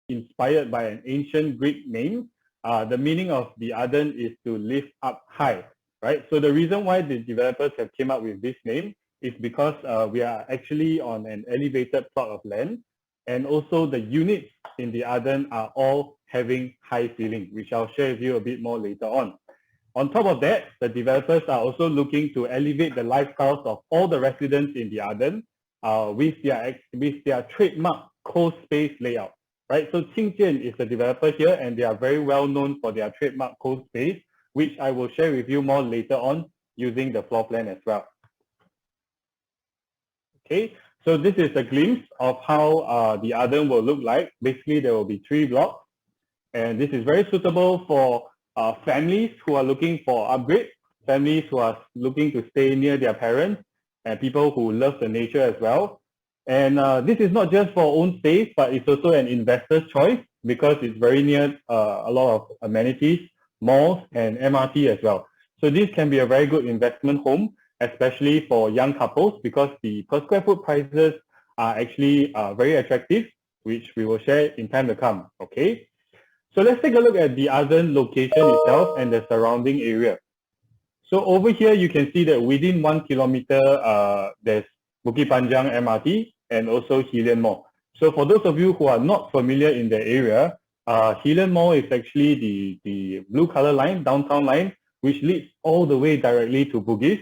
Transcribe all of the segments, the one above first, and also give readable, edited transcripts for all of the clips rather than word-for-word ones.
inspired by an ancient Greek name. The meaning of the Arden is to lift up high, right? So the reason why the developers have came up with this name is because we are actually on an elevated plot of land, and also the units in the Arden are all having high ceiling, which I'll share with you a bit more later on. On top of that, the developers are also looking to elevate the lifestyles of all the residents in the Arden with their trademark Cospace layout, right? So 𝚀𝙸𝙽𝚀𝚘 is the developer here, and they are very well known for their trademark Cospace, which I will share with you more later on using the floor plan as well. Okay, so this is a glimpse of how the Arden will look like. Basically, there will be 3 blocks, and this is very suitable for families who are looking for upgrade, families who are looking to stay near their parents, and people who love the nature as well. And this is not just for own space, but it's also an investor's choice because it's very near a lot of amenities, malls, and MRT as well. So this can be a very good investment home, especially for young couples, because the per square foot prices are actually very attractive, which we will share in time to come. Okay. So let's take a look at the Arden location itself and the surrounding area. So over here, you can see that within 1 kilometer, there's Bukit Panjang MRT and also 𝚀𝙸𝙽𝚀𝚗𝚘 Mall. So for those of you who are not familiar in the area, 𝚀𝙘𝙽𝚽𝚗𝚘 Mall is actually the blue color line, downtown line, which leads all the way directly to Bugis.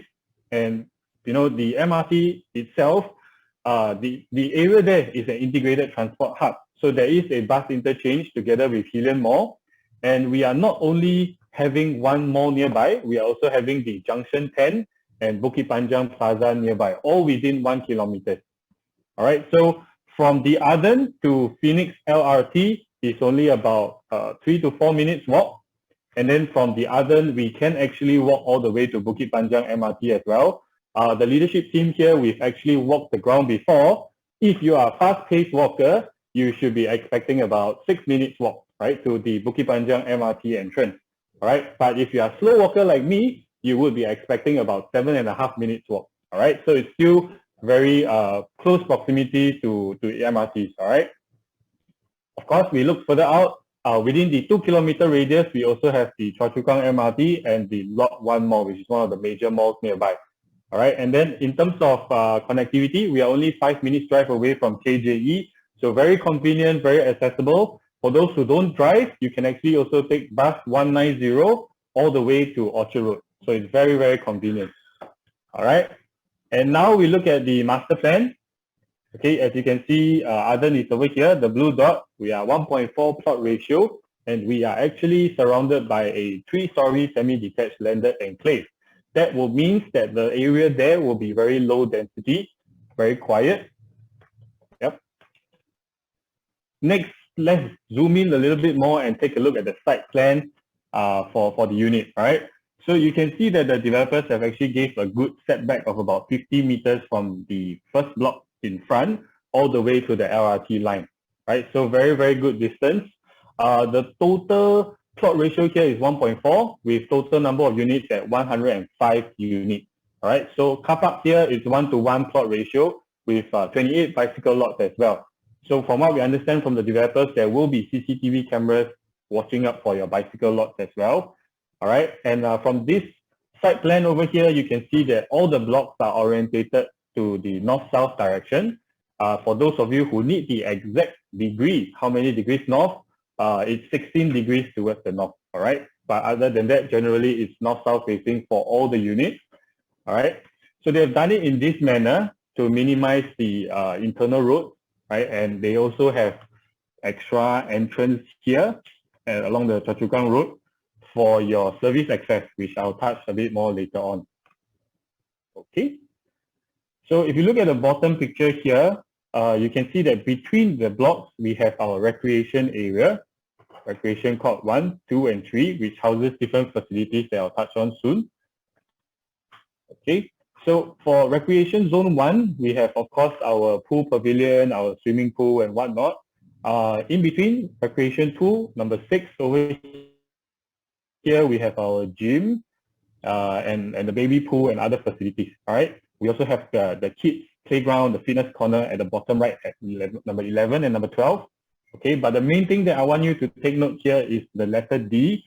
And you know, the MRT itself, the area there is an integrated transport hub. So there is a bus interchange together with 𝚀𝙘𝙽𝚽𝚗𝚘 Mall. And we are not only having one mall nearby, we are also having the Junction 10 and Bukit Panjang Plaza nearby, all within 1 kilometer. All right, so from the Arden to Phoenix LRT is only about 3 to 4 minutes walk. And then from the Arden, we can actually walk all the way to Bukit Panjang MRT as well. The leadership team here, we've actually walked the ground before. If you are a fast-paced walker, you should be expecting about 6 minutes walk, right, to the Bukit Panjang MRT entrance. All right, but if you are a slow walker like me, you would be expecting about 7.5 minutes walk. All right, so it's still very close proximity to MRTs. All right. Of course, we look further out. Within the 2 kilometer radius, we also have the Choa Chu Kang MRT and the Lot 1 Mall, which is one of the major malls nearby. All right, and then in terms of connectivity, we are only 5 minutes drive away from KJE, so very convenient, very accessible. For those who don't drive, you can actually also take bus 190 all the way to Orchard Road. So it's very, very convenient. All right, and now we look at the master plan. Okay, as you can see, Arden is over here, the blue dot. We are 1.4 plot ratio, and we are actually surrounded by a 3-story semi-detached landed enclave. That will mean that the area there will be very low density, very quiet. Yep. Next, let's zoom in a little bit more and take a look at the site plan for the unit. All right. So you can see that the developers have actually gave a good setback of about 50 meters from the first block in front all the way to the LRT line, right? So very, very good distance. The total plot ratio here is 1.4 with total number of units at 105 units, all right? So car park here is 1-to-1 plot ratio with 28 bicycle lots as well. So from what we understand from the developers, there will be CCTV cameras watching up for your bicycle lots as well, all right? And from this site plan over here, you can see that all the blocks are orientated to the north-south direction. For those of you who need the exact degree, how many degrees north, it's 16 degrees towards the north, all right? But other than that, generally it's north-south facing for all the units, all right? So they've done it in this manner to minimize the internal road, right? And they also have extra entrance here along the Choa Chu Kang Road for your service access, which I'll touch a bit more later on. Okay. So if you look at the bottom picture here, you can see that between the blocks, we have our recreation area, recreation court 1, 2, and 3, which houses different facilities that I'll touch on soon. Okay, so for recreation zone 1, we have, of course, our pool pavilion, our swimming pool, and whatnot. In between, recreation 2, number 6, over here, we have our gym and the baby pool and other facilities, all right? We also have the kids playground, the fitness corner at the bottom right at number 11 and number 12. Okay, but the main thing that I want you to take note here is the letter D.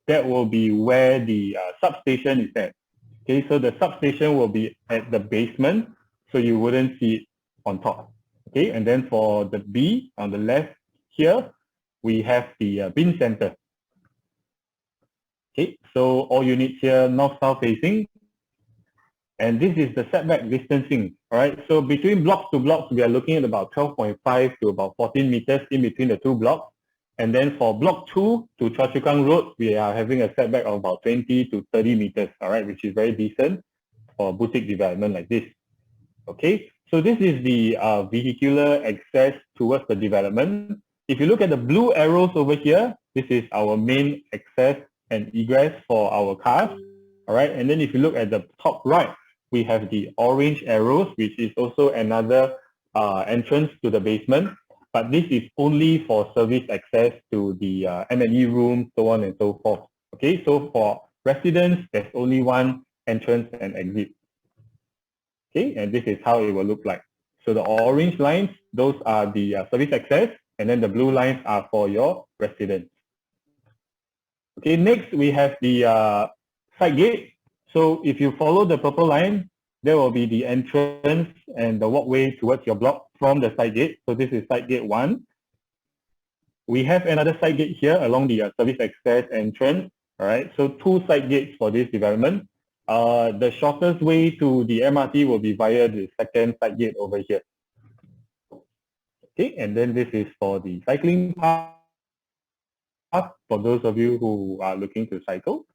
That will be where the substation is at. Okay, so the substation will be at the basement, so you wouldn't see it on top. Okay, and then for the B on the left here, we have the bin center. Okay, so all units here north-south facing, and this is the setback distancing. All right, so between blocks to blocks, we are looking at about 12.5 to about 14 meters in between the two blocks. And then for block 2 to Choa Chu Kang Road, we are having a setback of about 20 to 30 meters, all right, which is very decent for a boutique development like this. Okay, so this is the vehicular access towards the development. If you look at the blue arrows over here, this is our main access and egress for our cars, all right. And then if you look at the top right, we have the orange arrows, which is also another entrance to the basement. But this is only for service access to the M&E room, so on and so forth. Okay, so for residents, there's only one entrance and exit. Okay, and this is how it will look like. So the orange lines, those are the service access, and then the blue lines are for your residents. Okay, next we have the side gate. So if you follow the purple line, there will be the entrance and the walkway towards your block from the side gate. So this is side gate 1. We have another side gate here along the service access entrance. All right, so 2 side gates for this development. The shortest way to the MRT will be via the second side gate over here. Okay, and then this is for the cycling path for those of you who are looking to cycle.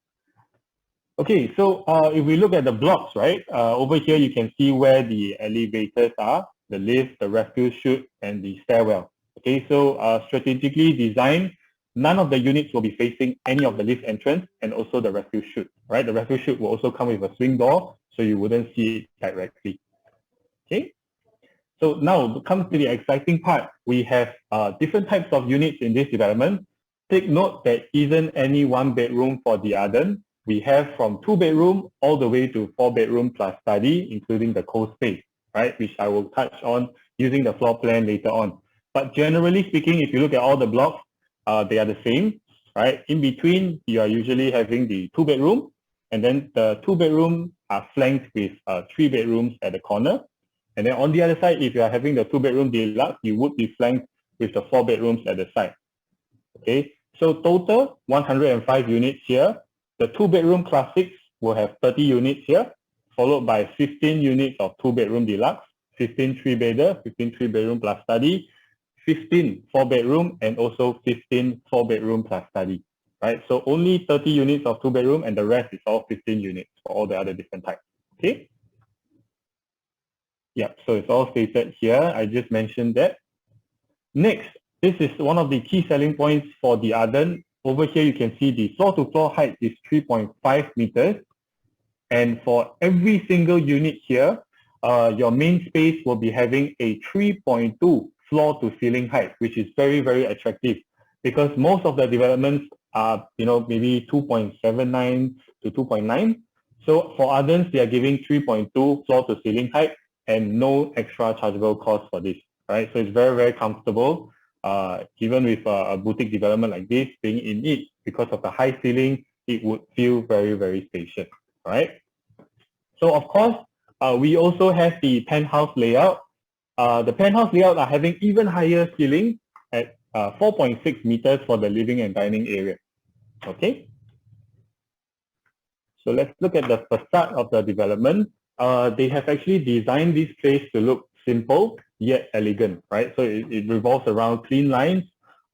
Okay, so if we look at the blocks, right, over here you can see where the elevators are, the lift, the refuse chute, and the stairwell. Okay, so strategically designed, none of the units will be facing any of the lift entrance and also the refuse chute, right? The refuse chute will also come with a swing door, so you wouldn't see it directly. Okay, so now comes to the exciting part. We have different types of units in this development. Take note that isn't any 1 bedroom for the Arden. We have from 2 bedroom all the way to 4 bedroom plus study, including the Cospace, right? Which I will touch on using the floor plan later on. But generally speaking, if you look at all the blocks, they are the same, right? In between, you are usually having the 2 bedroom, and then the 2 bedroom are flanked with 3 bedrooms at the corner. And then on the other side, if you are having the 2 bedroom deluxe, you would be flanked with the 4 bedrooms at the side. Okay, so total 105 units here. The 2 bedroom classics will have 30 units here, followed by 15 units of 2 bedroom deluxe, 15 3-bedder, 15 3-bedroom plus study, 15 4-bedroom, and also 15 4-bedroom plus study. Right, so only 30 units of 2 bedroom, and the rest is all 15 units for all the other different types. Okay. Yeah, so it's all stated here. I just mentioned that. Next, this is one of the key selling points for the Arden. Over here, you can see the floor-to-floor height is 3.5 meters. And for every single unit here, your main space will be having a 3.2 floor-to-ceiling height, which is very, very attractive because most of the developments are, maybe 2.79 to 2.9. So for Ardens, they are giving 3.2 floor-to-ceiling height and no extra chargeable cost for this, right? So it's very, very comfortable. Even with a boutique development like this, being in it, because of the high ceiling, it would feel very, very spacious, right? So of course, we also have the penthouse layout. The penthouse layout are having even higher ceiling at 4.6 meters for the living and dining area, okay? So let's look at the facade of the development. They have actually designed this place to look simple yet elegant, right? So it revolves around clean lines,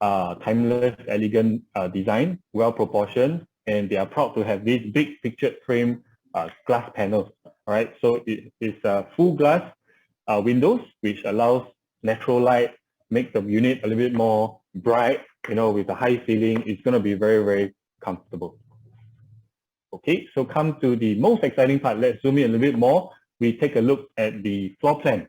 timeless, elegant design, well proportioned, and they are proud to have these big pictured frame glass panels, right? So it is full glass windows, which allows natural light, make the unit a little bit more bright, with a high ceiling. It's going to be very, very comfortable. Okay, so come to the most exciting part. Let's zoom in a little bit more. We take a look at the floor plan.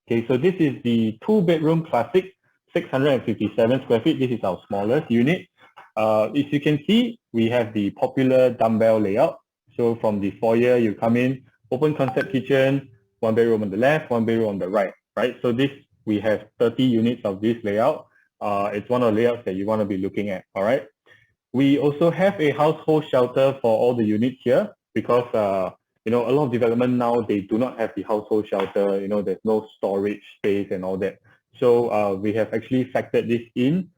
Okay, so this is the 2-bedroom classic, 657 square feet. This is our smallest unit. As you can see, we have the popular dumbbell layout. So from the foyer, you come in, open concept kitchen, 1 bedroom on the left, 1 bedroom on the right, right? So this, we have 30 units of this layout. it's one of the layouts that you want to be looking at. All right. We also have a household shelter for all the units here because you know, a lot of development now, they do not have the household shelter. You know, there's no storage space and all that. So we have actually factored this in.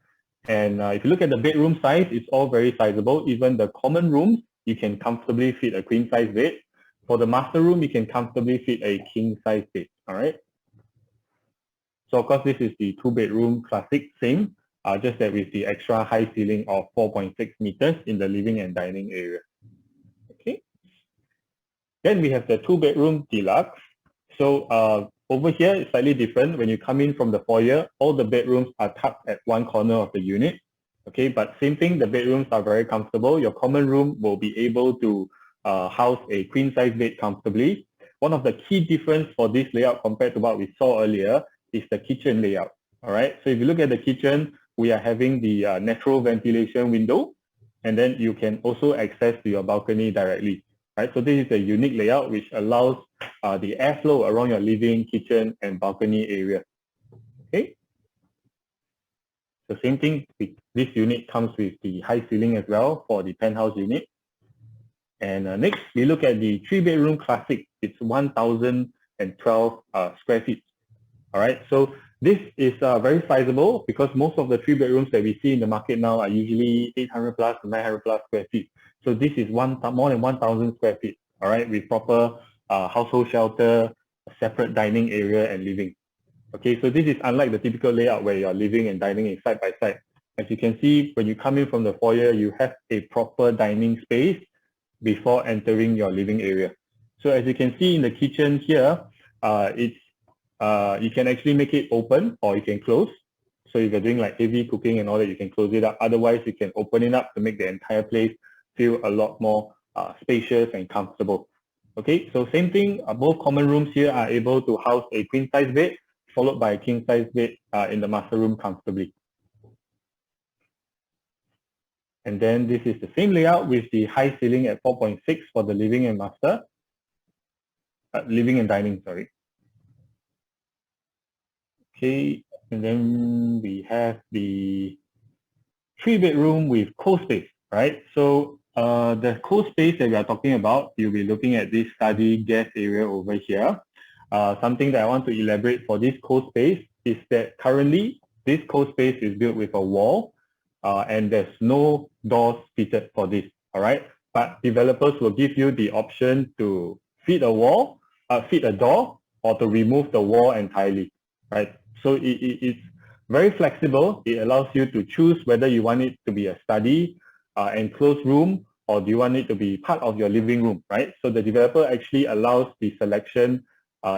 And if you look at the bedroom size, it's all very sizable. Even the common rooms, you can comfortably fit a queen size bed. For the master room, you can comfortably fit a king size bed. All right. So of course, this is the 2-bedroom classic, same, just that with the extra high ceiling of 4.6 meters in the living and dining area. Okay. Then we have the 2-bedroom deluxe. So over here, it's slightly different. When you come in from the foyer, all the bedrooms are tucked at one corner of the unit. Okay, but same thing, the bedrooms are very comfortable. Your common room will be able to house a queen size bed comfortably. One of the key difference for this layout compared to what we saw earlier is the kitchen layout. All right, so if you look at the kitchen, we are having the natural ventilation window, and then you can also access to your balcony directly. Right, so this is a unique layout which allows the airflow around your living, kitchen, and balcony area. Okay. So same thing, this unit comes with the high ceiling as well for the penthouse unit. And next, we look at the 3-bedroom classic. It's 1,012 square feet. All right, so this is very sizable because most of the 3 bedrooms that we see in the market now are usually 800 plus to 900 plus square feet. So this is more than 1,000 square feet. All right, with proper household shelter, a separate dining area, and living. Okay, so this is unlike the typical layout where you're living and dining is side by side. As you can see, when you come in from the foyer, you have a proper dining space before entering your living area. So as you can see in the kitchen here, you can actually make it open or you can close. So if you're doing like heavy cooking and all that, you can close it up. Otherwise, you can open it up to make the entire place feel a lot more spacious and comfortable. Okay, so same thing, both common rooms here are able to house a queen size bed followed by a king size bed in the master room comfortably. And then this is the same layout with the high ceiling at 4.6 for the living and master, living and dining, sorry. Okay, and then we have the 3-bedroom with Cospace, right? So the Cospace that we are talking about, you'll be looking at this study guest area over here. Something that I want to elaborate for this Cospace is that currently this Cospace is built with a wall and there's no doors fitted for this, all right? But developers will give you the option to fit a wall, fit a door, or to remove the wall entirely, right? So it's very flexible. It allows you to choose whether you want it to be a study, enclosed room, or do you want it to be part of your living room, right? So the developer actually allows the selection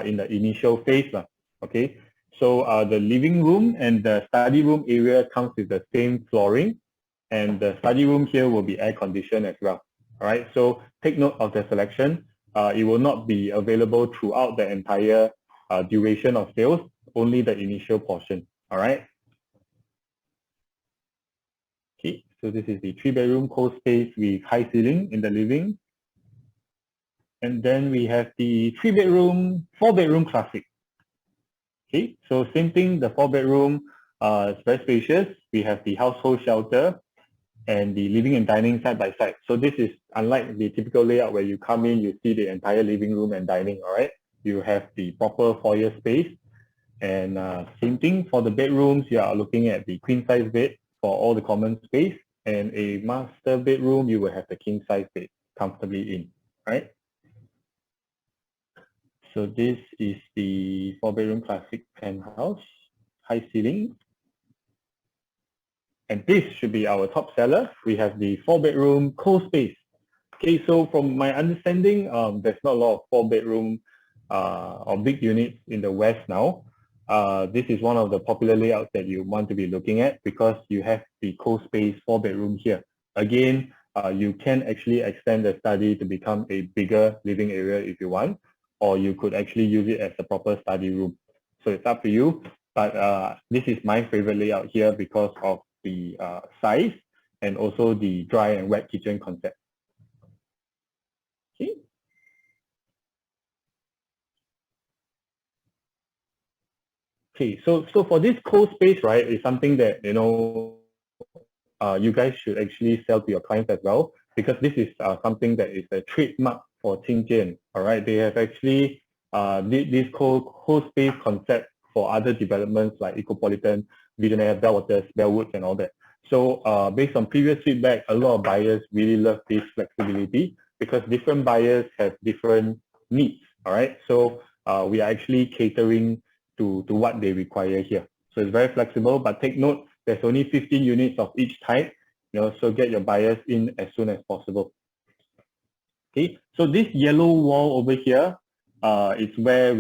in the initial phase, okay? So the living room and the study room area comes with the same flooring, and the study room here will be air conditioned as well, all right? So take note of the selection. It will not be available throughout the entire duration of sales, only the initial portion, all right? Okay, so this is the 3-bedroom Cospace with high ceiling in the living. And then we have the 3-bedroom, 4-bedroom classic. Okay, so same thing, the 4-bedroom is very spacious. We have the household shelter and the living and dining side by side. So this is unlike the typical layout where you come in, you see the entire living room and dining, all right? You have the proper foyer space. And same thing for the bedrooms, you are looking at the queen size bed for all the common space, and a master bedroom, you will have the king size bed comfortably in, right? So this is the 4-bedroom classic penthouse, high ceiling. And this should be our top seller. We have the 4-bedroom Cospace. Okay, so from my understanding, there's not a lot of 4-bedroom or big units in the West now. This is one of the popular layouts that you want to be looking at because you have the Cospace 4-bedroom here. Again, you can actually extend the study to become a bigger living area if you want, or you could actually use it as a proper study room. So it's up to you. But this is my favorite layout here because of the size and also the dry and wet kitchen concept. Okay. Okay, so for this Cospace, right, is something that you guys should actually sell to your clients as well, because this is something that is a trademark for 𝚀𝙸𝙽𝚃. All right, they have actually did this Cospace concept for other developments like Ecopolitan, Visionaire, Bellwaters, Bellwoods, and all that. So based on previous feedback, a lot of buyers really love this flexibility because different buyers have different needs. All right, so we are actually catering to what they require here. So it's very flexible, but take note, there's only 15 units of each type, so get your buyers in as soon as possible. Okay, so this yellow wall over here is where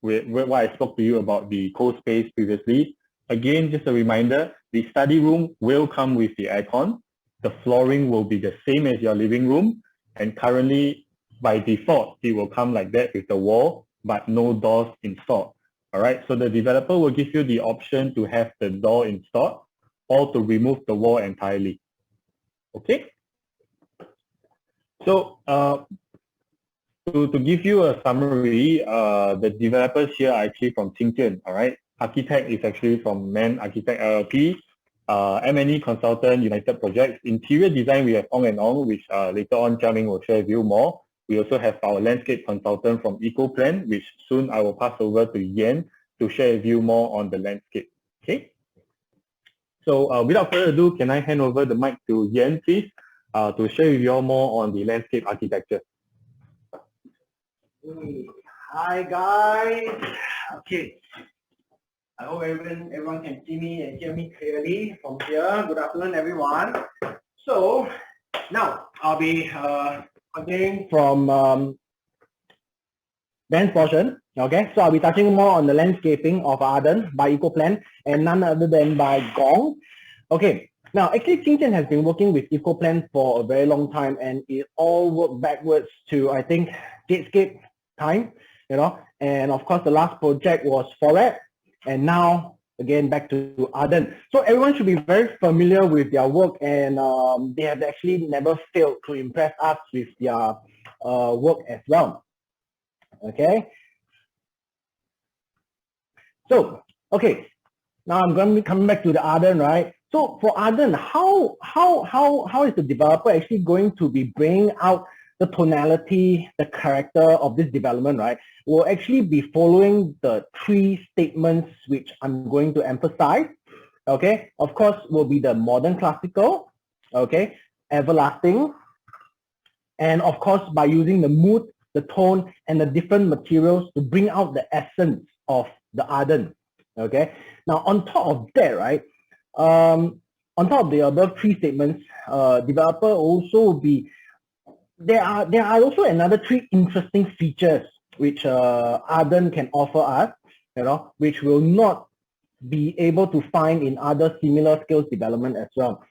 where I spoke to you about the Cospace previously. Again, just a reminder, the study room will come with the aircon. The flooring will be the same as your living room, and currently, by default, it will come like that with the wall, but no doors installed. All right, so the developer will give you the option to have the door installed or to remove the wall entirely. Okay. So to give you a summary, the developers here are actually from 𝚀𝙘𝚽𝚃. All right, architect is actually from MAN Architect LLP. M&E consultant, United Projects. Interior design, we have Ong and Ong, which later on Jiaming will share with you more. We also have our landscape consultant from EcoPlan, which soon I will pass over to Yen to share with you more on the landscape. Okay. So without further ado, can I hand over the mic to Yen, please, to share with you all more on the landscape architecture. Hi guys. Okay. I hope everyone can see me and hear me clearly from here. Good afternoon, everyone. So now I'll be continuing from Ben's portion. Okay, so I'll be touching more on the landscaping of Arden by EcoPlan and none other than by Gong. Okay, now actually 𝚀𝙘𝚃 has been working with EcoPlan for a very long time, and it all worked backwards to, I think, Gatescape time, and of course the last project was Foret, and now again back to Arden. So everyone should be very familiar with their work, and they have actually never failed to impress us with their work as well. Okay. So, okay, now I'm going to be coming back to the Arden, right? So for Arden, how is the developer actually going to be bringing out the tonality, the character of this development, right? We'll actually be following the 3 statements which I'm going to emphasize. Okay, of course, will be the modern classical, okay, everlasting, and of course by using the mood, the tone, and the different materials to bring out the essence of the Arden. Okay, now on top of that, right, on top of the above 3 statements, developer also will be, there are also another 3 interesting features which Arden can offer us, which will not be able to find in other similar scales development as well.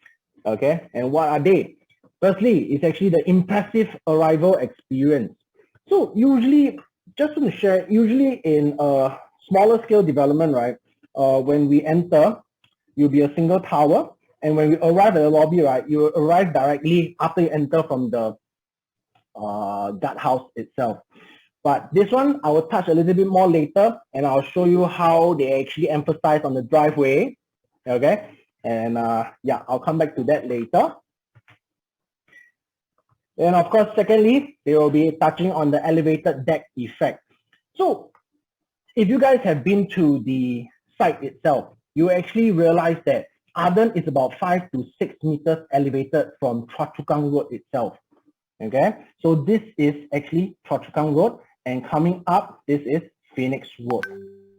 Okay, and what are they? Firstly, it's actually the impressive arrival experience. So usually, just to share, usually in a smaller scale development, right, when we enter, you'll be a single tower, and when we arrive at the lobby, right, you arrive directly after you enter from the guardhouse itself. But this one, I will touch a little bit more later, and I'll show you how they actually emphasize on the driveway. Okay, and yeah, I'll come back to that later. And of course, secondly, they will be touching on the elevated deck effect. So if you guys have been to the site itself, you actually realize that Arden is about 5 to 6 meters elevated from Choa Chu Kang Road itself. Okay, so this is actually Choa Chu Kang Road, and coming up, this is Phoenix Road.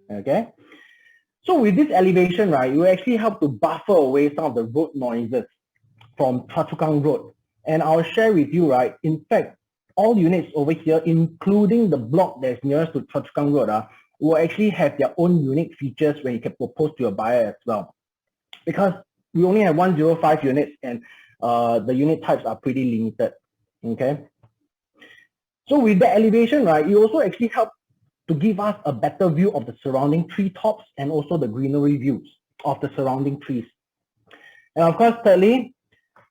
Okay, so with this elevation, right, you actually help to buffer away some of the road noises from Choa Chu Kang Road. And I'll share with you, right, in fact, all units over here, including the block that's nearest to Choa Chu Kang Road, will actually have their own unique features where you can propose to your buyer as well. Because we only have 105 units, and the unit types are pretty limited. Okay. So with the elevation, right, you also actually help to give us a better view of the surrounding tree tops and also the greenery views of the surrounding trees. And of course, thirdly,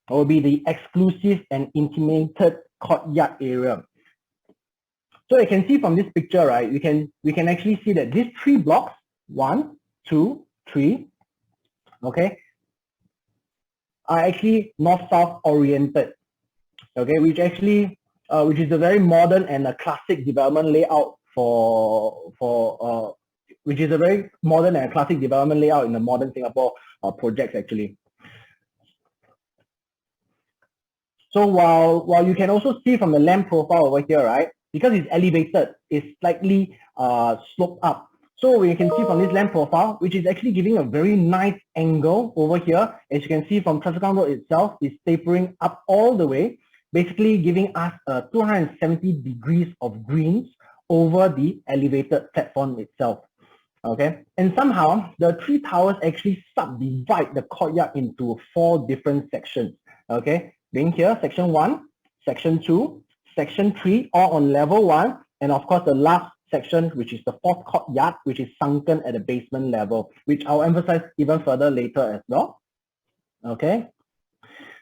will be the exclusive and intimated courtyard area. So you can see from this picture, right, we can actually see that these 3 blocks, 1, 2, 3, okay, are actually north-south oriented, okay, which is a very modern and a classic development layout which is a very modern and classic development layout in the modern Singapore projects actually. So while you can also see from the land profile over here, right, because it's elevated, it's slightly sloped up. So you can see from this land profile, which is actually giving a very nice angle over here. As you can see from Choa Chu Kang Road itself, is tapering up all the way, basically giving us 270 degrees of greens over the elevated platform itself. Okay, and somehow the three towers actually subdivide the courtyard into 4 different sections. Okay, being here, section 1, section 2, section 3, all on level 1, and of course the last section, which is the 4th courtyard, which is sunken at the basement level, which I'll emphasize even further later as well. Okay,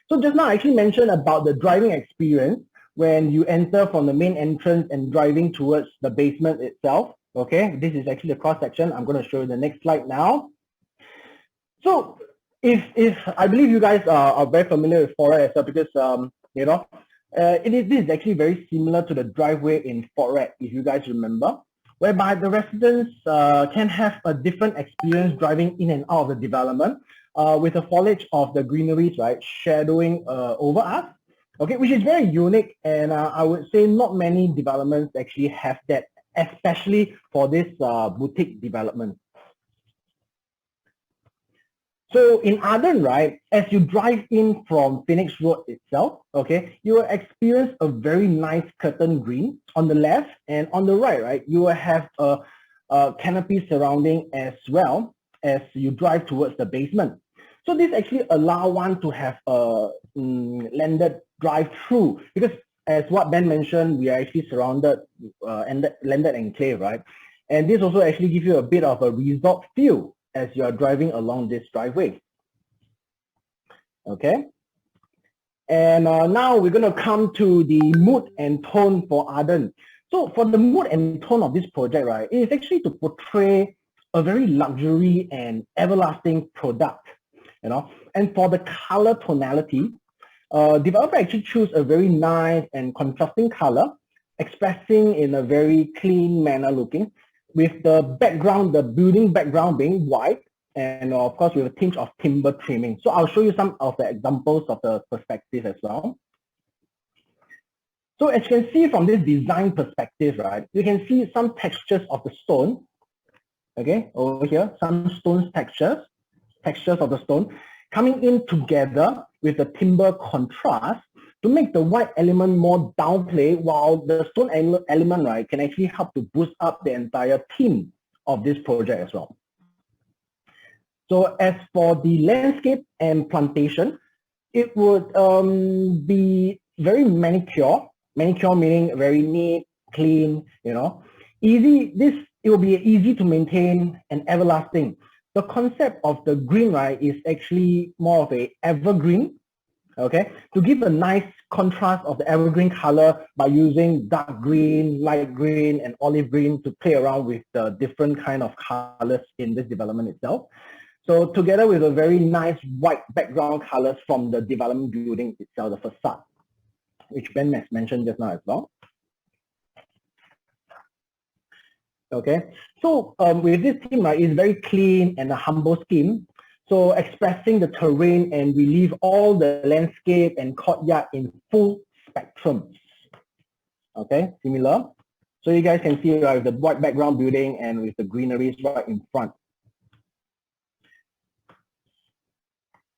so just now I actually mentioned about the driving experience when you enter from the main entrance and driving towards the basement itself. Okay, this is actually the cross section. I'm going to show you the next slide now. So if I believe you guys are very familiar with Fort Red as well, because this is actually very similar to the driveway in Fort Red, if you guys remember, whereby the residents can have a different experience driving in and out of the development with the foliage of the greeneries, right, shadowing over us. Okay, which is very unique, and I would say not many developments actually have that, especially for this boutique development. So in Arden, right, as you drive in from Phoenix Road itself, okay, you will experience a very nice curtain green on the left, and on the right, you will have a canopy surrounding as well as you drive towards the basement. So this actually allows one to have a landed drive-through, because as what Ben mentioned, we are actually surrounded landed enclave, right? And this also actually gives you a bit of a resort feel as you are driving along this driveway. Okay. And now we're going to come to the mood and tone for Arden. So for the mood and tone of this project, right, it is actually to portray a very luxury and everlasting product, you know. And for the color tonality, developer actually choose a very nice and contrasting color, expressing in a very clean manner looking, with the background, the building background being white, and of course with a tinge of timber trimming. So I'll show you some of the examples of the perspective as well. So as you can see from this design perspective, right, you can see some textures of the stone. Okay, over here, some stone textures of the stone coming in together with the timber contrast to make the white element more downplay, while the stone element, right, can actually help to boost up the entire theme of this project as well. So as for the landscape and plantation, it would be very manicure meaning very neat, clean, you know, easy. It will be easy to maintain and everlasting. The concept of the green, right, is actually more of a evergreen, okay, to give a nice contrast of the evergreen color by using dark green, light green, and olive green to play around with the different kind of colors in this development itself. So together with a very nice white background colors from the development building itself, the facade, which Ben has mentioned just now as well. Okay, so with this theme, right, it's very clean and a humble scheme. So expressing the terrain and relieve all the landscape and courtyard in full spectrum. Okay, similar. So you guys can see, right, the white background building and with the greeneries right in front.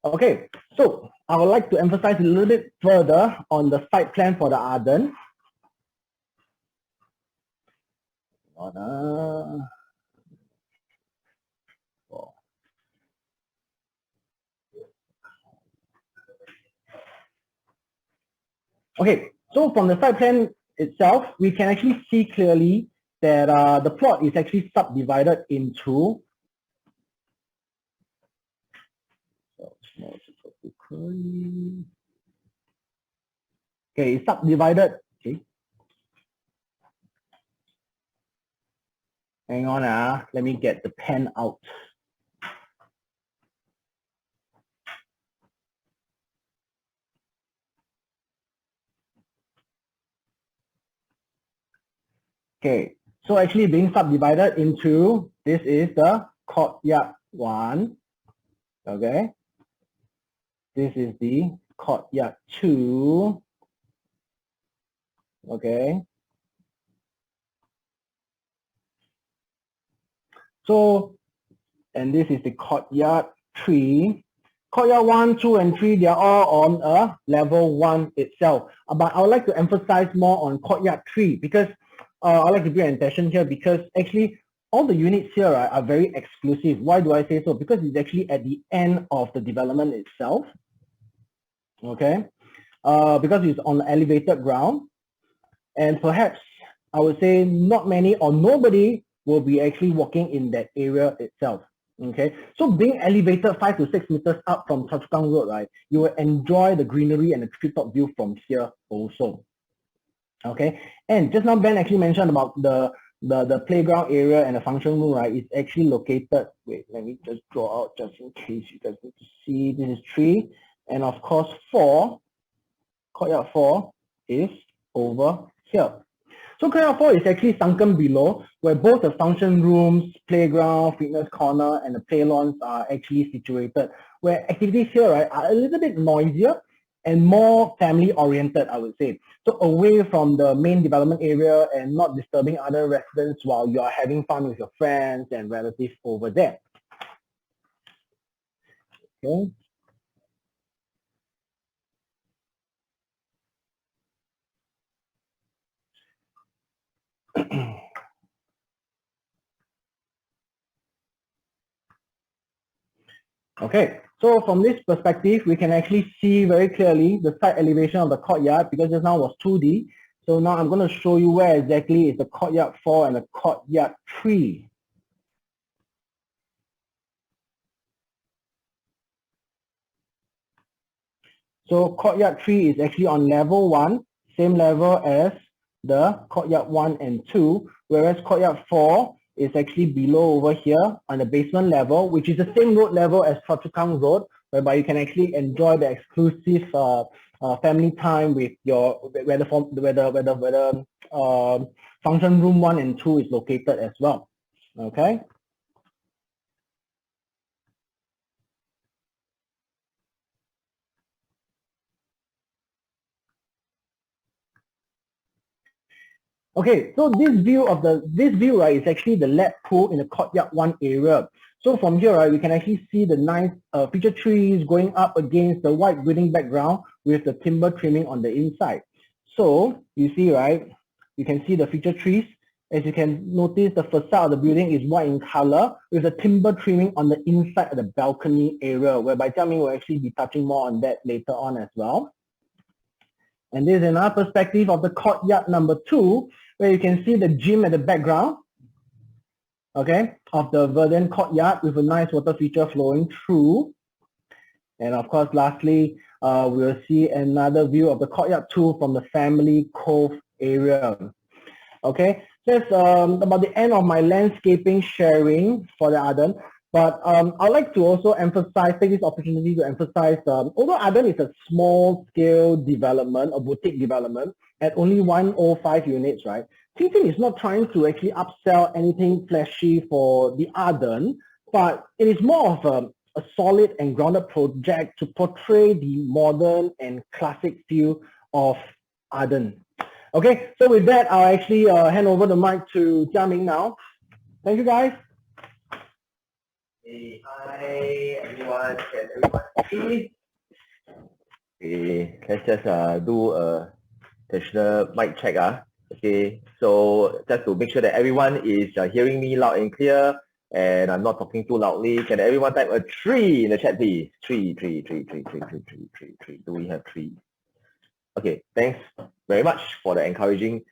Okay, so I would like to emphasize a little bit further on the site plan for the Arden. Okay, so from the site plan itself, we can actually see clearly that the plot is actually subdivided into it's subdivided. Okay, hang on, let me get the pen out. Okay, so actually being subdivided into, this is the courtyard 1, okay? This is the courtyard 2, okay? So, and this is the courtyard 3. Courtyard 1, 2, and 3, they are all on a level 1 itself. But I would like to emphasize more on courtyard 3 because I'd like to bring attention here because actually all the units here are very exclusive. Why do I say so? Because it's actually at the end of the development itself. Okay, because it's on elevated ground, and perhaps I would say not many or nobody will be actually walking in that area itself. Okay, so being elevated 5 to 6 meters up from Choa Chu Kang Road, right, you will enjoy the greenery and the treetop view from here also. Okay, and just now Ben actually mentioned about the playground area and the function room, right? It's actually located. Wait, let me just draw out just in case you guys need to see. This is 3, and of course 4. Courtyard 4 is over here. So courtyard 4 is actually sunken below, where both the function rooms, playground, fitness corner, and the play lawns are actually situated. Where activities here, right, are a little bit noisier and more family oriented, I would say. So away from the main development area and not disturbing other residents while you are having fun with your friends and relatives over there. Okay. Okay, so from this perspective, we can actually see very clearly the side elevation of the courtyard because just now was 2D. So now I'm going to show you where exactly is the courtyard 4 and the courtyard 3. So courtyard 3 is actually on level 1, same level as the courtyard 1 and 2, whereas courtyard 4 is actually below over here on the basement level, which is the same road level as Choa Chu Kang Road, whereby you can actually enjoy the exclusive family time with your where the function room 1 and 2 is located as well. Okay. Okay, so this view right is actually the lap pool in the courtyard 1 area. So from here, right, we can actually see the nice feature trees going up against the white building background with the timber trimming on the inside. So you see, right, you can see the feature trees. As you can notice, the facade of the building is white in color with the timber trimming on the inside of the balcony area, whereby Jiaming will actually be touching more on that later on as well. And this is another perspective of the courtyard number 2, where you can see the gym at the background, okay, of the verdant courtyard with a nice water feature flowing through. And of course, lastly, we'll see another view of the courtyard 2 from the family cove area. Okay, that's about the end of my landscaping sharing for the Arden. But I'd like to also take this opportunity to emphasize, although Arden is a small-scale development, a boutique development, at only 105 units, right? Ting is not trying to actually upsell anything flashy for the Arden, but it is more of a solid and grounded project to portray the modern and classic feel of Arden. Okay, so with that, I'll actually hand over the mic to Jiaming now. Thank you, guys. Hey, hi everyone, can everyone see? Okay, let's just do a traditional mic check. Okay, so just to make sure that everyone is hearing me loud and clear and I'm not talking too loudly, can everyone type a 3 in the chat please? 3. Do we have 3? Okay, thanks very much for the encouraging.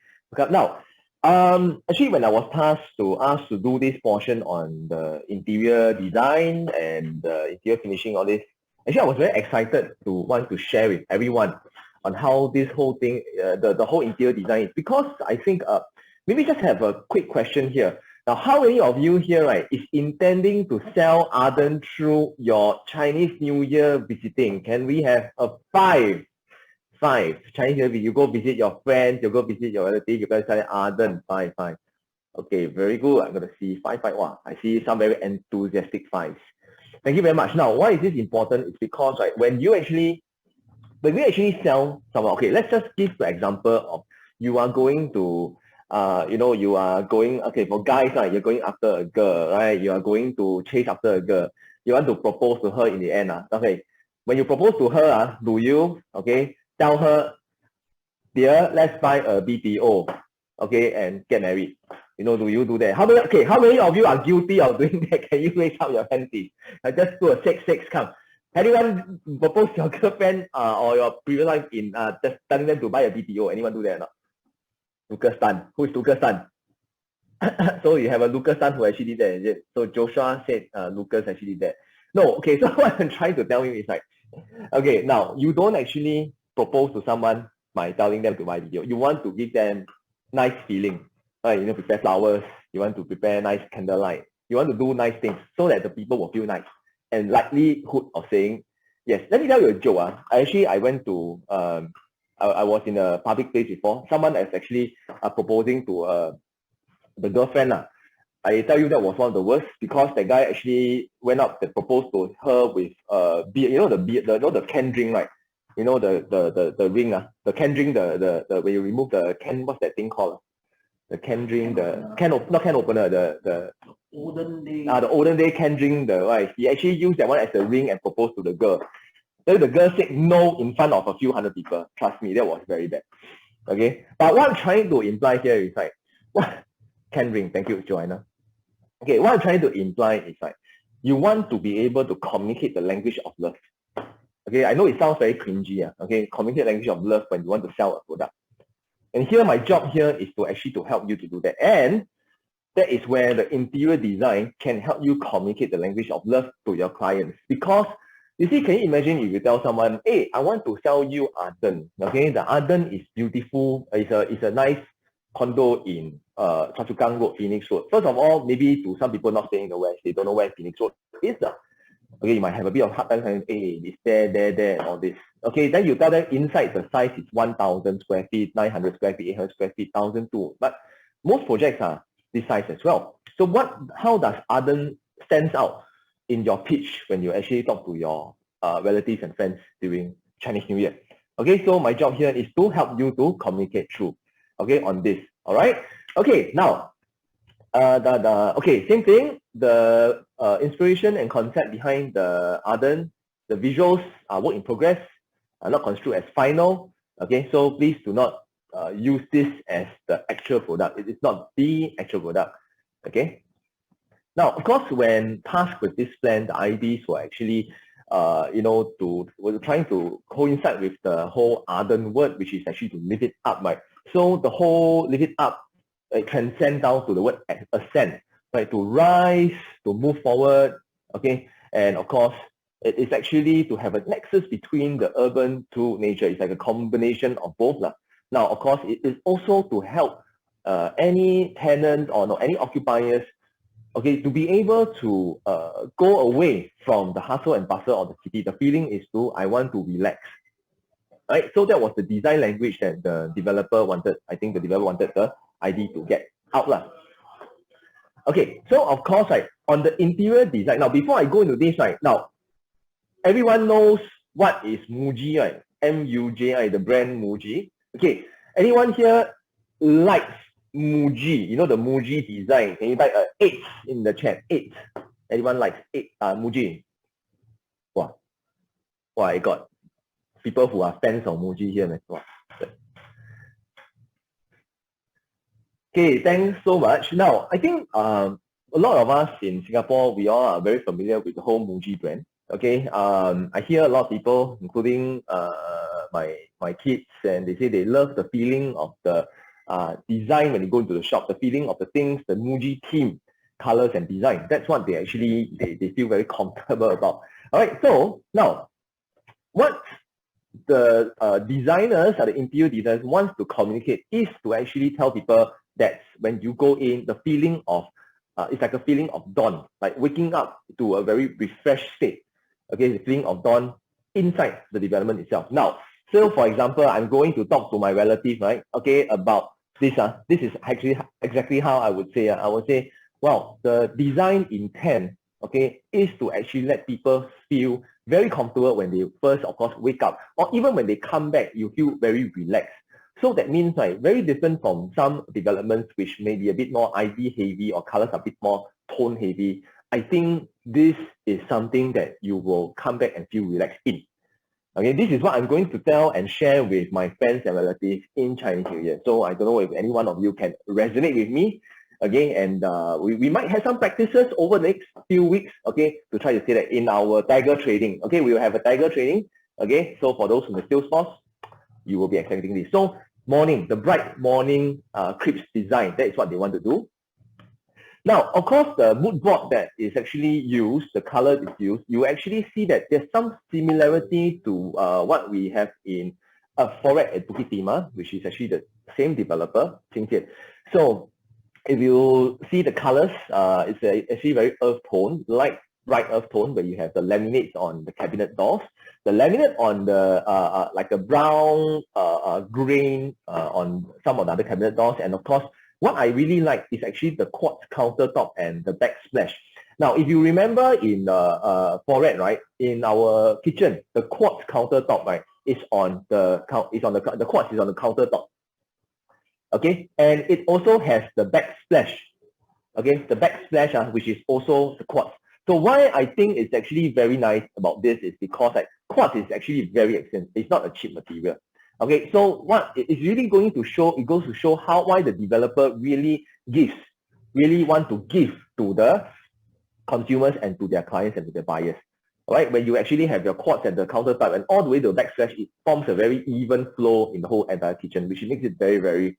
Now, actually, when I was asked to do this portion on the interior design and the interior finishing, all this, actually, I was very excited to want to share with everyone on how this whole thing, the whole interior design is, because I think maybe just have a quick question here. Now, how many of you here, right, is intending to sell Arden through your Chinese New Year visiting? Can we have a 5? 5. Chinese New Year, you go visit your friends, you go visit your relatives, you guys say Arden. 5, 5. Okay, very good. I'm going to see 5, 5. Wow, I see some very enthusiastic 5s. Thank you very much. Now, why is this important? It's because, right, when we actually sell someone, okay, let's just give the example of you are going to, you are going, okay, for guys, right, you're going after a girl, right? You are going to chase after a girl. You want to propose to her in the end. Okay, when you propose to her, do you, okay, tell her, dear, let's buy a BTO, okay, and get married? Do you do that? How many of you are guilty of doing that? Can you raise up your hand, please? Just do a 6, 6, come. Anyone propose your girlfriend or your previous life in just telling them to buy a BTO? Anyone do that or not? Lucas Tan. Who is Lucas Tan? So you have a Lucas Tan who actually did that, is it? So Joshua said Lucas actually did that. No, okay, so what I'm trying to tell you is like, okay, now you don't actually propose to someone by telling them to buy BTO. You want to give them nice feeling. Right? Prepare flowers, you want to prepare nice candlelight. You want to do nice things so that the people will feel nice. And likelihood of saying yes. Let me tell you a joke. I went to I was in a public place before. Someone is actually proposing to the girlfriend. I tell you that was one of the worst because the guy actually went up and proposed to her with beer. The can drink, right? The ring. The can drink. The when you remove the can, what's that thing called? The can drink, not can opener, the olden day. The olden day can drink, right? He actually used that one as a ring and proposed to the girl. Then the girl said no in front of a few hundred people. Trust me, that was very bad. Okay, but what I'm trying to imply here is like, what can ring? Thank you, Joanna. Okay, what I'm trying to imply is like, you want to be able to communicate the language of love. Okay, I know it sounds very cringy. Okay, communicate language of love when you want to sell a product. And here, my job here is to help you to do that. And that is where the interior design can help you communicate the language of love to your clients. Because, you see, can you imagine if you tell someone, hey, I want to sell you Arden. Okay, the Arden is beautiful. It's a nice condo in Choa Chu Kang Road, Phoenix Road. First of all, maybe to some people not staying in the West, they don't know where Phoenix Road is. Okay, you might have a bit of hard time saying, hey, it's there, all this. Okay, then you tell them inside the size is 1,000 square feet, 900 square feet, 800 square feet, 1,002. But most projects are this size as well. So how does Arden stands out in your pitch when you actually talk to your relatives and friends during Chinese New Year? Okay, so my job here is to help you to communicate through, okay, on this. All right. Okay, now, okay, same thing. The inspiration and concept behind the Arden, the visuals are work in progress, are not construed as final. Okay, so please do not use this as the actual product. It is not the actual product. Okay. Now, of course, when tasked with this plan, the IDs were actually, we're trying to coincide with the whole Arden word, which is actually to lift it up, right? So the whole lift it up, it transcends down to the word ascend, right? To rise, to move forward, okay? And of course, it is actually to have a nexus between the urban to nature. It's like a combination of both. Now, of course, it is also to help any tenant or any occupiers, okay, to be able to go away from the hustle and bustle of the city. The feeling is I want to relax. Right? So that was the design language that the developer wanted. I think the developer wanted the ID to get out. Okay, so of course, right, on the interior design, now before I go into this, right, now, everyone knows what is Muji, right? M-U-J-I, the brand Muji. Okay, anyone here likes Muji? You know the Muji design. Can you type 8 in the chat? 8. Anyone likes 8? Muji. Wow, I got people who are fans of Muji here, man. Wow. Okay, thanks so much. Now, I think a lot of us in Singapore, we all are very familiar with the whole Muji brand. Okay, I hear a lot of people, including my kids, and they say they love the feeling of the design when you go into the shop, the feeling of the things, the Muji theme, colors and design. That's what they actually they feel very comfortable about. All right, so now what the designers or the interior designers wants to communicate is to actually tell people that when you go in, the feeling of it's like a feeling of dawn, like waking up to a very refreshed state. Okay, the feeling of dawn inside the development itself. Now, So for example, I'm going to talk to my relative, right? Okay, about this. This is actually exactly how I would say. I would say, well, the design intent, okay, is to actually let people feel very comfortable when they first, of course, wake up, or even when they come back, you feel very relaxed. So that means, right, very different from some developments which may be a bit more ID heavy or colors are a bit more tone heavy. I think this is something that you will come back and feel relaxed in. Okay, this is what I'm going to tell and share with my friends and relatives in Chinese New Year. So I don't know if any one of you can resonate with me. Okay, and we might have some practices over the next few weeks, okay, to try to say that in our tiger training. Okay, we will have a tiger training. Okay, so for those from the sales force, you will be expecting this. So morning, the bright morning crepes design, that is what they want to do. Now, of course, the mood board that is actually used, the color is used, you actually see that there's some similarity to what we have in a 𝚀𝙸 at Bukit Timah, which is actually the same developer, 𝚀𝙸𝙽𝚀𝚈. So if you see the colors, it's actually very earth tone, light, bright earth tone, where you have the laminates on the cabinet doors, the laminate on the like a brown grain on some of the other cabinet doors, and of course, what I really like is actually the quartz countertop and the backsplash. Now, if you remember in 𝚀𝙸, right, in our kitchen, the quartz countertop, right, is on the quartz is on the countertop. Okay, and it also has the backsplash. Okay, the backsplash, which is also the quartz. So why I think it's actually very nice about this is because like quartz is actually very expensive. It's not a cheap material. Okay, so what it's really going to show, it goes to show why the developer really want to give to the consumers and to their clients and to their buyers. All right, when you actually have your quartz at the countertop and all the way to the backsplash, it forms a very even flow in the whole entire kitchen, which makes it very, very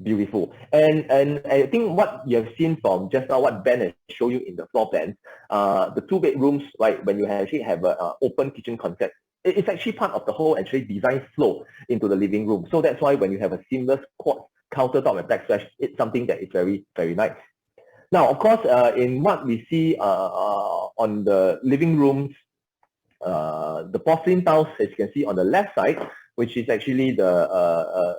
beautiful. And I think what you have seen from just now, what Ben has shown you in the floor plans, the 2 bedrooms, right, when you actually have an open kitchen concept, it's actually part of the whole actually design flow into the living room. So that's why when you have a seamless quartz countertop and backsplash, it's something that is very, very nice. Now, of course, in what we see on the living rooms, the porcelain tiles, as you can see on the left side, which is actually the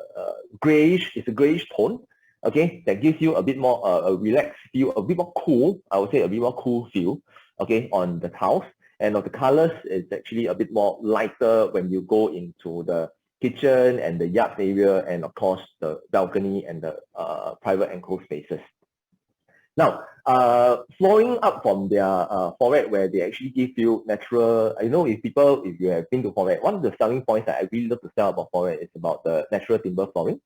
grayish, it's a grayish tone, okay, that gives you a bit more a relaxed feel, a bit more cool, I would say a bit more cool feel, okay, on the tiles. And of the colors, it's actually a bit more lighter when you go into the kitchen and the yard area, and of course the balcony and the private enclosed spaces. Now, flowing up from their 𝚀𝙸, where they actually give you natural, I know if you have been to 𝚀𝙸, one of the selling points that I really love to sell about 𝚀𝙸 is about the natural timber flooring.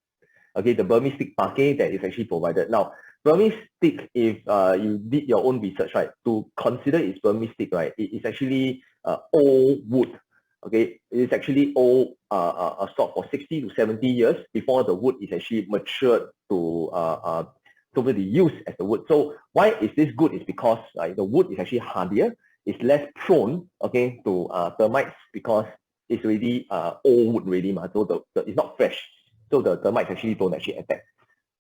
Okay, the Burmese stick parquet that is actually provided. Now, Burmese stick, if you did your own research, right, to consider it's Burmese stick, right, it is actually old wood. Okay, it is actually old stock for 60 to 70 years before the wood is actually matured to be used as the wood. So why is this good? Is because the wood is actually hardier, it's less prone, okay, to termites, because it's already old wood already, so it's not fresh. So the termites actually don't actually attack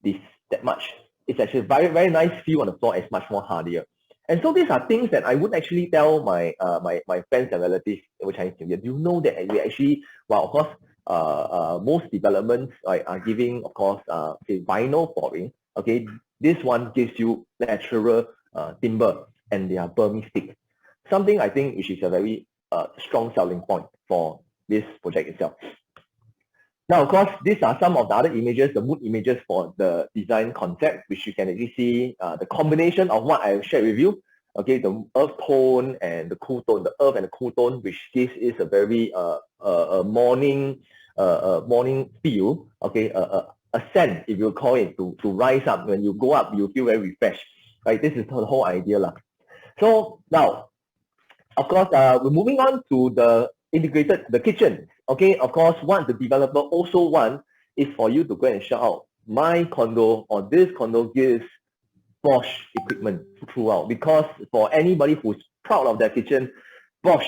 this that much. It's actually very, very nice feel on the floor. It's much more hardier. And so these are things that I would actually tell my my friends and relatives over Chinese New Year. You know that we actually, well, of course, most developments are giving, of course, say vinyl flooring. Okay, this one gives you natural timber and they are Burmese stick. Something I think which is a very strong selling point for this project itself. Now, of course, these are some of the other images, the mood images for the design concept, which you can actually see the combination of what I shared with you. Okay, the earth tone and the cool tone, the earth and the cool tone, which this is a very morning feel. Okay, a scent, if you call it, to rise up. When you go up, you feel very refreshed. Right, this is the whole idea, lah. So now, of course, we're moving on to the integrated, the kitchen. Okay, of course, what the developer also wants is for you to go and shout out, my condo or this condo gives Bosch equipment throughout. Because for anybody who's proud of their kitchen, Bosch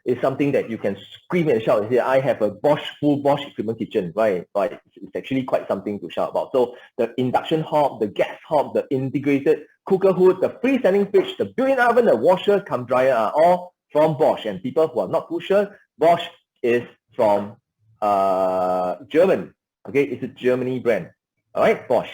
is something that you can scream and shout and say, I have a full Bosch equipment kitchen, right? Right, it's actually quite something to shout about. So the induction hob, the gas hob, the integrated cooker hood, the freestanding fridge, the built-in oven, the washer cum dryer are all from Bosch. And people who are not too sure, Bosch is from German. Okay, it's a Germany brand. All right, Bosch.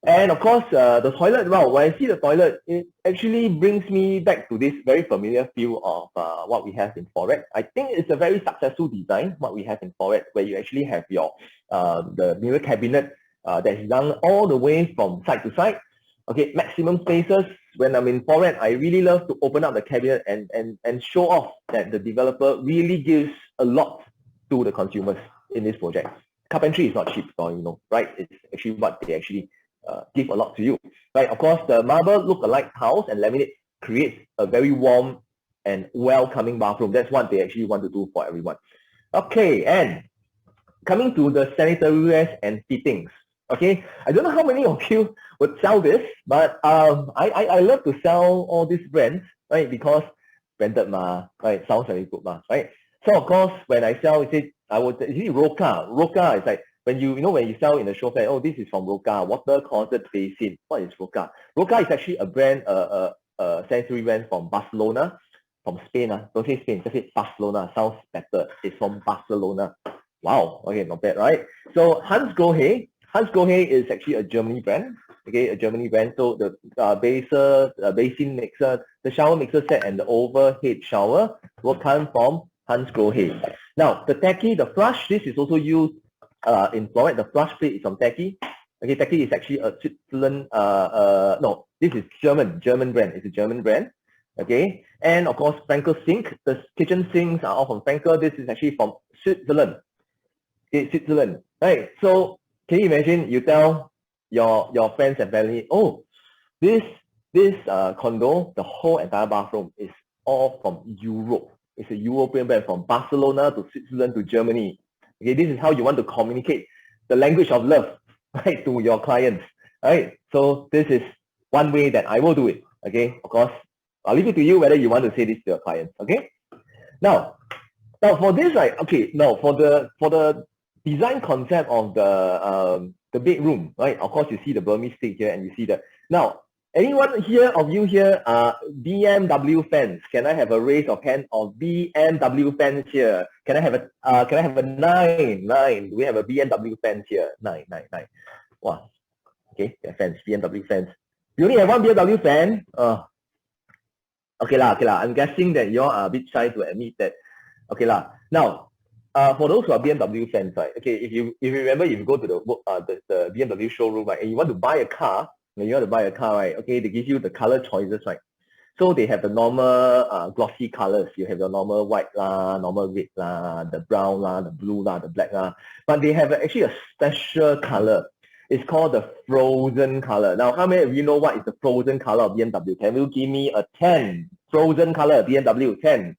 And of course, the toilet, well, when I see the toilet, it actually brings me back to this very familiar feel of what we have in 𝚀𝙸. I think it's a very successful design, what we have in 𝚀𝙸, where you actually have your the mirror cabinet that's done all the way from side to side. Okay, maximum spaces. When I'm in 𝚀𝙸, I really love to open up the cabinet and show off that the developer really gives a lot to the consumers in this project. Carpentry is not cheap, you know, right? It's actually what they actually give a lot to you, right? Of course, the marble look-alike tiles and laminate creates a very warm and welcoming bathroom. That's what they actually want to do for everyone. Okay, and coming to the sanitarywares and fittings. Okay, I don't know how many of you would sell this, but I love to sell all these brands, right? Because branded right? Sounds very good right? So of course, when I sell, I would say Roca. Roca is like when you sell in the show fair, oh, this is from Roca, water closet basin. What is Roca? Roca is actually a brand, sanitary brand from Barcelona, from Spain. Don't say Spain, just say Barcelona. Sounds better. It's from Barcelona. Wow. Okay, not bad, right? So 𝚤𝚤𝚳𝚘 is actually a Germany brand. Okay, a Germany brand. So the basin mixer, the shower mixer set, and the overhead shower will come from 𝚤𝚤𝚳𝚘. Now the tacky, the flush, this is also used in 𝚀𝙸. The flush plate is from tacky. Okay, tacky is actually a Switzerland. No, this is German brand. It's a German brand. Okay, and of course Frankel sink. The kitchen sinks are all from Frankel. This is actually from Switzerland. Okay, Switzerland. Right. So can you imagine? You tell your friends and family, oh, this condo, the whole entire bathroom is all from Europe. It's a European brand from Barcelona to Switzerland to Germany. Okay, this is how you want to communicate the language of love, right, to your clients, right? So this is one way that I will do it. Okay, of course, I'll leave it to you whether you want to say this to your clients. Okay, now for this, right? Okay, now for the design concept of the bedroom, right? Of course, you see the Burmese stick here, and you see that now. Anyone of you here are BMW fans? Can I have a raise of hand of BMW fans here? Can I have a 9? Do we have a BMW fans here? 9. Wow. Okay, yeah, fans, BMW fans. You only have one BMW fan? Okay lah. I'm guessing that you all are a bit shy to admit that. Okay lah. Now, for those who are BMW fans, right? Okay, if you remember, if you go to the BMW showroom, right, and you want to buy a car. When you want to buy a car, right? Okay, they give you the color choices, right? So they have the normal glossy colors. You have your normal white lah, normal red lah, the brown lah, the blue lah, the black lah. But they have actually a special color. It's called the frozen color. Now, how many of you know what is the frozen color of BMW? Can you give me a 10? Frozen color BMW 10.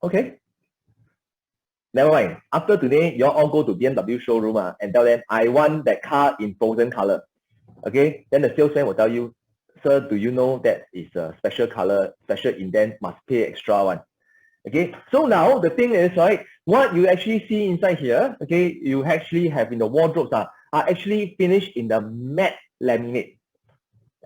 Okay. Never mind. After today, you all go to BMW showroom and tell them, I want that car in frozen color. Okay? Then the salesman will tell you, sir, do you know that is a special color, special indent, must pay extra one. Okay? So now the thing is, right, what you actually see inside here, okay, you actually have in the wardrobes are actually finished in the matte laminate.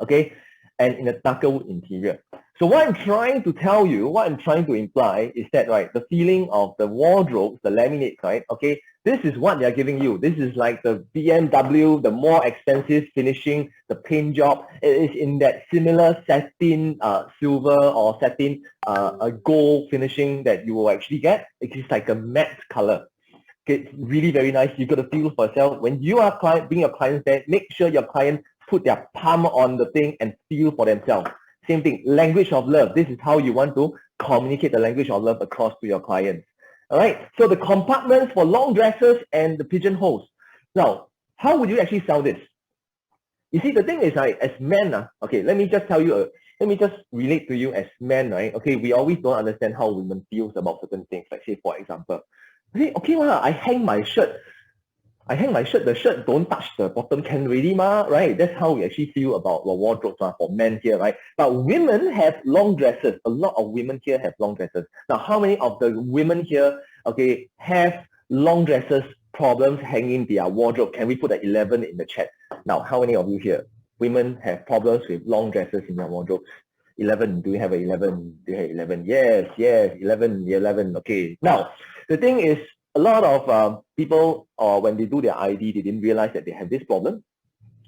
Okay? And in a darker wood interior. So what I'm trying to tell you, what I'm trying to imply is that, right, the feeling of the wardrobes, the laminate, right, okay, this is what they're giving you. This is like the BMW, the more expensive finishing, the paint job. It is in that similar satin, silver or satin, a gold finishing that you will actually get. It is like a matte color. Okay, it's really very nice. You got to feel for yourself. When you are being a client there, make sure your client put their palm on the thing and feel for themselves. Same thing, language of love. This is how you want to communicate the language of love across to your clients. All right. So the compartments for long dresses and the pigeonholes. Now, how would you actually sell this? You see, the thing is, right, as men, okay, let me just tell you, let me just relate to you as men, right? Okay, we always don't understand how women feels about certain things. Like say, for example, okay, well, I hang my shirt, the shirt don't touch the bottom can already, right? That's how we actually feel about the wardrobes for men here, right? But women have long dresses. A lot of women here have long dresses. Now, how many of the women here, okay, have long dresses problems hanging their wardrobe? Can we put an 11 in the chat? Now, how many of you here, women have problems with long dresses in their wardrobes? 11. Do we have a 11? Do you have 11? Yes, yes, 11, 11. Okay. Now, the thing is, a lot of people, when they do their ID, they didn't realize that they have this problem.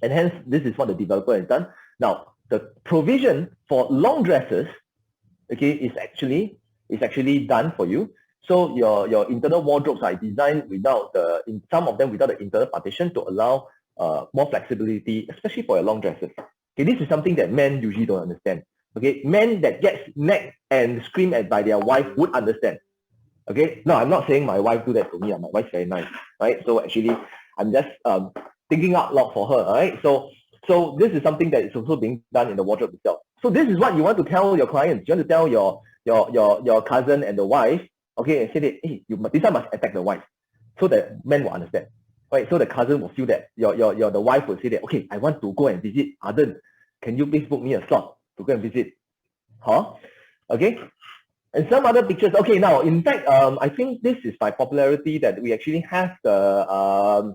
And hence, this is what the developer has done. Now, the provision for long dresses, okay, is actually done for you. So your internal wardrobes are designed without some of them without the internal partition to allow more flexibility, especially for your long dresses. Okay, this is something that men usually don't understand. Okay, men that gets nagged and screamed at by their wife would understand. Okay, no, I'm not saying my wife do that to me. My wife's very nice, right? So actually, I'm just thinking out loud for her, all right? So this is something that is also being done in the wardrobe itself. So this is what you want to tell your clients. You want to tell your cousin and the wife, okay, and say that, hey, this one must attack the wife, so that men will understand, right? So the cousin will feel that the wife will say that, okay, I want to go and visit Arden. Can you please book me a slot to go and visit? Huh? Okay. And some other pictures. Okay, now in fact, I think this is by popularity that we actually have the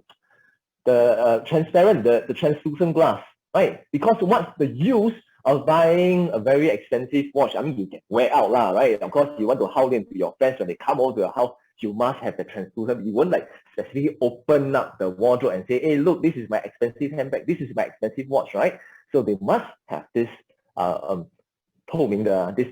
transparent, the translucent glass, right? Because what's the use of buying a very expensive watch? I mean, you can wear out lah, right? Of course, you want to howl into your friends when they come over to your house. You must have the translucent. You won't like specifically open up the wardrobe and say, hey, look, this is my expensive handbag. This is my expensive watch, right? So they must have this this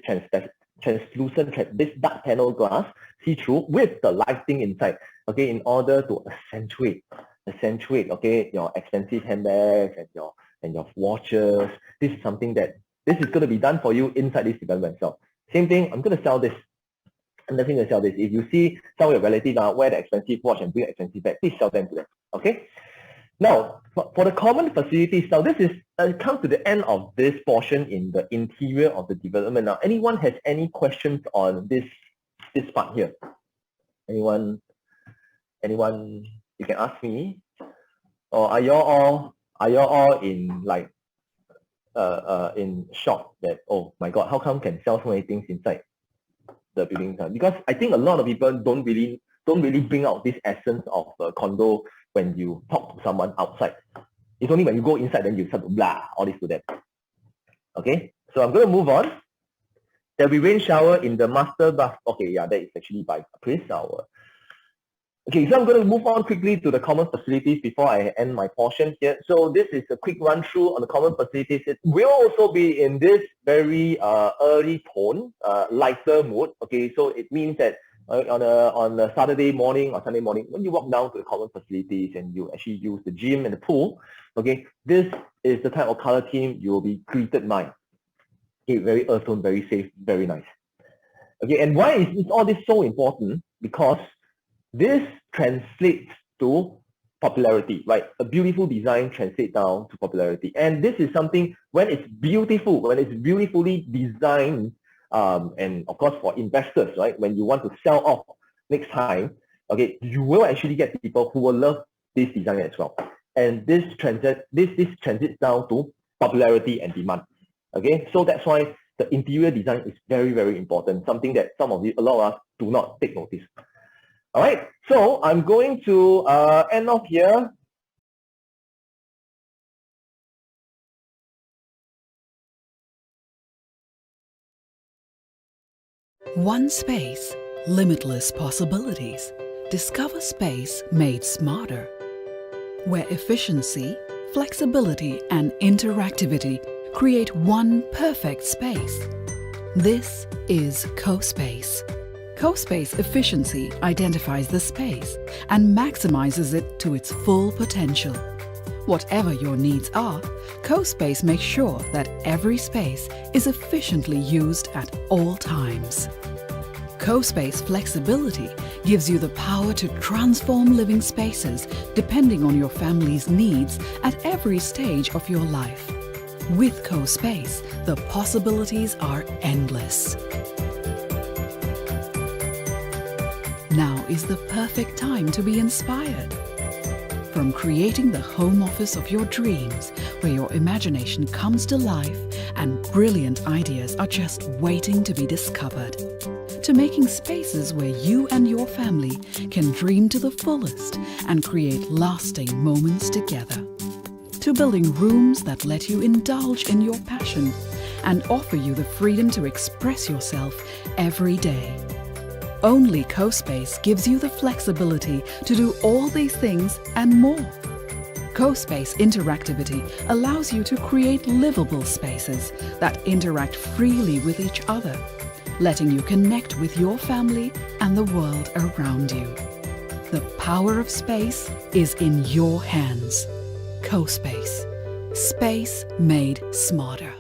translucent, this dark panel glass, see-through with the lighting inside, okay, in order to accentuate, okay, your expensive handbags and your watches. This is something that this is going to be done for you inside this development. So same thing, I'm going to sell this. I'm definitely going to sell this. If you see some of your relatives wear the expensive watch and bring expensive bag, please sell them to them. Okay. Now, for the common facilities, now this is come to the end of this portion in the interior of the development. Now, anyone has any questions on this part here? Anyone? You can ask me. Or are y'all all in like in shock that, oh my God, how come can sell so many things inside the building? Because I think a lot of people don't really bring out this essence of a condo when you talk to someone outside. It's only when you go inside then you start to blah all this to them. Okay, so I'm going to move on. There'll be rain shower in the master bath. Okay, yeah, that is actually by Chris. Okay, so I'm going to move on quickly to the common facilities before I end my portion here. So this is a quick run through on the common facilities. It will also be in this very early tone, lighter mood. Okay, so it means that on a Saturday morning or Sunday morning, when you walk down to the common facilities and you actually use the gym and the pool, okay, this is the type of color theme you will be greeted by. Okay, very earth tone, very safe, very nice. Okay, and why is all this so important? Because this translates to popularity, right? A beautiful design translates down to popularity. And this is something, when it's beautiful, when it's beautifully designed, and of course for investors, right? When you want to sell off next time, okay, you will actually get people who will love this design as well. And this translates down to popularity and demand. Okay, so that's why the interior design is very, very important. Something that a lot of us do not take notice. All right, so I'm going to end off here. One space, limitless possibilities. Discover space made smarter, where efficiency, flexibility, and interactivity create one perfect space. This is Cospace. Cospace efficiency identifies the space and maximizes it to its full potential. Whatever your needs are, Cospace makes sure that every space is efficiently used at all times. Cospace flexibility gives you the power to transform living spaces depending on your family's needs at every stage of your life. With Cospace, the possibilities are endless. Now is the perfect time to be inspired. From creating the home office of your dreams, where your imagination comes to life and brilliant ideas are just waiting to be discovered, to making spaces where you and your family can dream to the fullest and create lasting moments together, to building rooms that let you indulge in your passion and offer you the freedom to express yourself every day. Only Cospace gives you the flexibility to do all these things and more. Cospace interactivity allows you to create livable spaces that interact freely with each other, letting you connect with your family and the world around you. The power of space is in your hands. Cospace. Space made smarter.